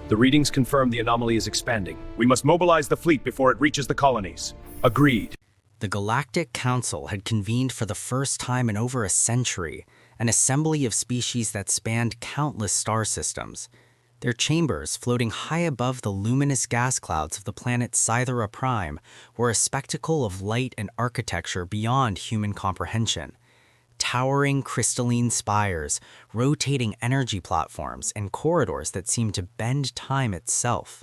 The readings confirm the anomaly is expanding. We must mobilize the fleet before it reaches the colonies. Agreed. The Galactic Council had convened for the first time in over a century, an assembly of species that spanned countless star systems. Their chambers, floating high above the luminous gas clouds of the planet Cythera Prime, were a spectacle of light and architecture beyond human comprehension. Towering crystalline spires, rotating energy platforms, and corridors that seemed to bend time itself.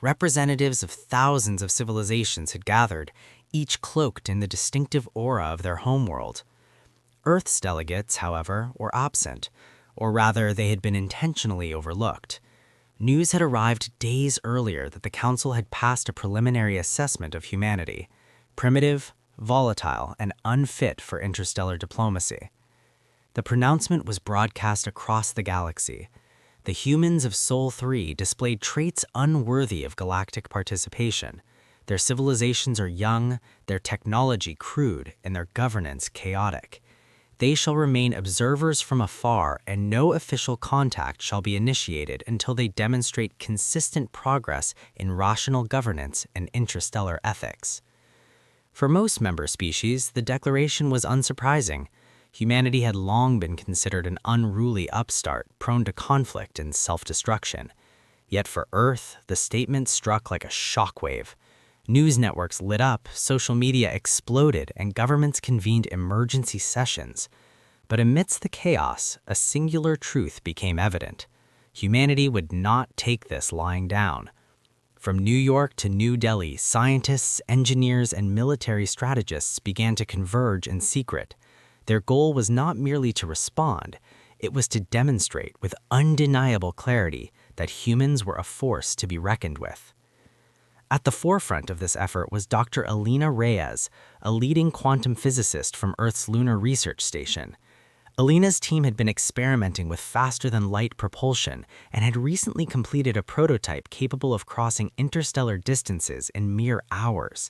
Representatives of thousands of civilizations had gathered, each cloaked in the distinctive aura of their homeworld. Earth's delegates, however, were absent, or rather they had been intentionally overlooked. News had arrived days earlier that the Council had passed a preliminary assessment of humanity: primitive, volatile, and unfit for interstellar diplomacy. The pronouncement was broadcast across the galaxy. The humans of Sol 3 displayed traits unworthy of galactic participation. Their civilizations are young, their technology crude, and their governance chaotic. They shall remain observers from afar, and no official contact shall be initiated until they demonstrate consistent progress in rational governance and interstellar ethics. For most member species, the declaration was unsurprising. Humanity had long been considered an unruly upstart, prone to conflict and self-destruction. Yet for Earth, the statement struck like a shockwave. News networks lit up, social media exploded, and governments convened emergency sessions. But amidst the chaos, a singular truth became evident. Humanity would not take this lying down. From New York to New Delhi, scientists, engineers, and military strategists began to converge in secret. Their goal was not merely to respond, it was to demonstrate with undeniable clarity that humans were a force to be reckoned with. At the forefront of this effort was Dr. Alina Reyes, a leading quantum physicist from Earth's Lunar Research Station. Alina's team had been experimenting with faster-than-light propulsion and had recently completed a prototype capable of crossing interstellar distances in mere hours.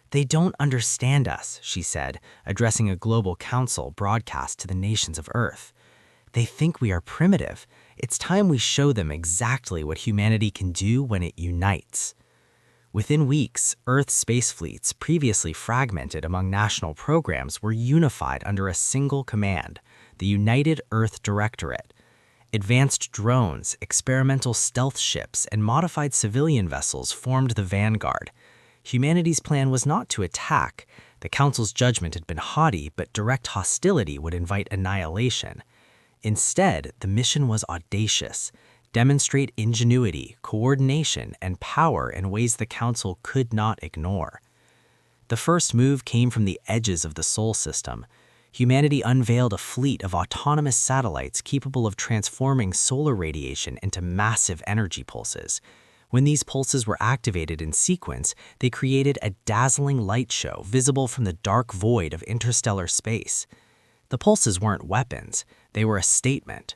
"They don't understand us," she said, addressing a global council broadcast to the nations of Earth. "They think we are primitive. It's time we show them exactly what humanity can do when it unites." Within weeks, Earth space fleets, previously fragmented among national programs, were unified under a single command: the United Earth Directorate. Advanced drones, experimental stealth ships, and modified civilian vessels formed the vanguard. Humanity's plan was not to attack. The Council's judgment had been haughty, but direct hostility would invite annihilation. Instead, the mission was audacious: demonstrate ingenuity, coordination, and power in ways the Council could not ignore. The first move came from the edges of the Sol system. Humanity unveiled a fleet of autonomous satellites capable of transforming solar radiation into massive energy pulses. When these pulses were activated in sequence, they created a dazzling light show visible from the dark void of interstellar space. The pulses weren't weapons, they were a statement.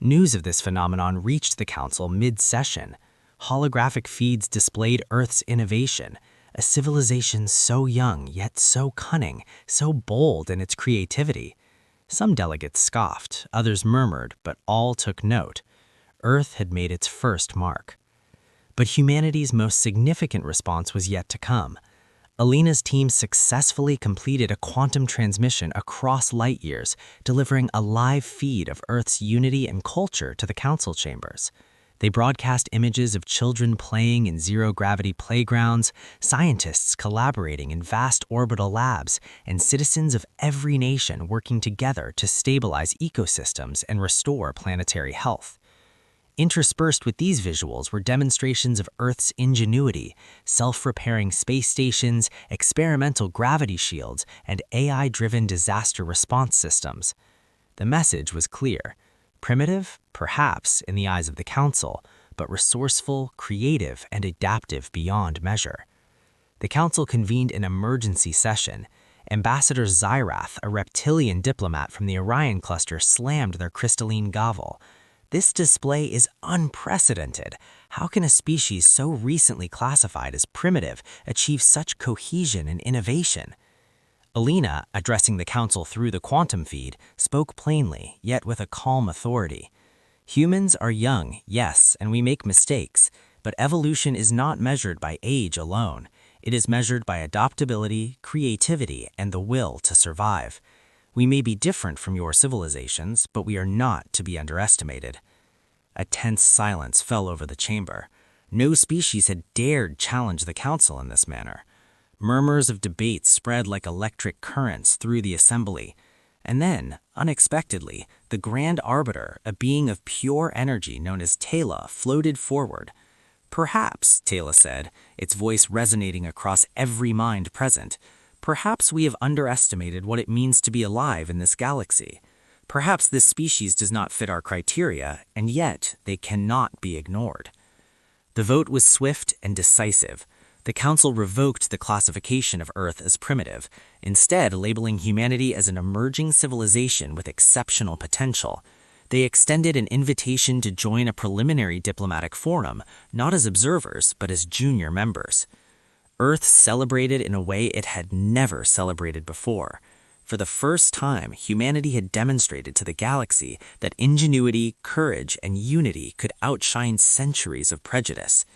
News of this phenomenon reached the Council mid-session. Holographic feeds displayed Earth's innovation, a civilization so young yet so cunning, so bold in its creativity. Some delegates scoffed, others murmured, but all took note. Earth had made its first mark. But humanity's most significant response was yet to come. Alina's team successfully completed a quantum transmission across light years, delivering a live feed of Earth's unity and culture to the Council chambers. They broadcast images of children playing in zero-gravity playgrounds, scientists collaborating in vast orbital labs, and citizens of every nation working together to stabilize ecosystems and restore planetary health. Interspersed with these visuals were demonstrations of Earth's ingenuity: self-repairing space stations, experimental gravity shields, and AI-driven disaster response systems. The message was clear: primitive, perhaps, in the eyes of the Council, but resourceful, creative, and adaptive beyond measure. The Council convened an emergency session. Ambassador Zyrath, a reptilian diplomat from the Orion cluster, slammed their crystalline gavel. "This display is unprecedented. How can a species so recently classified as primitive achieve such cohesion and innovation?" Alina, addressing the Council through the quantum feed, spoke plainly, yet with a calm authority. Humans are young, yes, and we make mistakes, but evolution is not measured by age alone. It is measured by adaptability, creativity, and the will to survive. We may be different from your civilizations, but we are not to be underestimated. A tense silence fell over the chamber. No species had dared challenge the council in this manner. Murmurs of debate spread like electric currents through the assembly. And then, unexpectedly, the Grand Arbiter, a being of pure energy known as Tala, floated forward. Perhaps, Tala said, its voice resonating across every mind present, perhaps we have underestimated what it means to be alive in this galaxy. Perhaps this species does not fit our criteria, and yet they cannot be ignored. The vote was swift and decisive. The Council revoked the classification of Earth as primitive, instead labeling humanity as an emerging civilization with exceptional potential. They extended an invitation to join a preliminary diplomatic forum, not as observers, but as junior members. Earth celebrated in a way it had never celebrated before. For the first time, humanity had demonstrated to the galaxy that ingenuity, courage, and unity could outshine centuries of prejudice.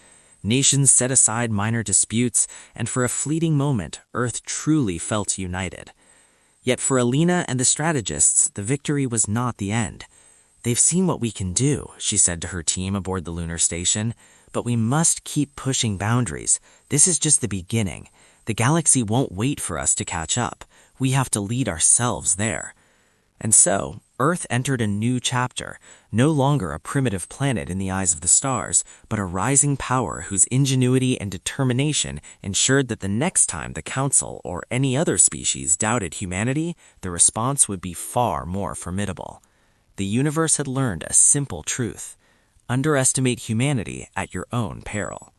Nations set aside minor disputes, and for a fleeting moment, Earth truly felt united. Yet for Alina and the strategists, the victory was not the end. "They've seen what we can do," she said to her team aboard the lunar station, "but we must keep pushing boundaries. This is just the beginning. The galaxy won't wait for us to catch up. We have to lead ourselves there." And so, Earth entered a new chapter, no longer a primitive planet in the eyes of the stars, but a rising power whose ingenuity and determination ensured that the next time the Council or any other species doubted humanity, the response would be far more formidable. The universe had learned a simple truth: underestimate humanity at your own peril.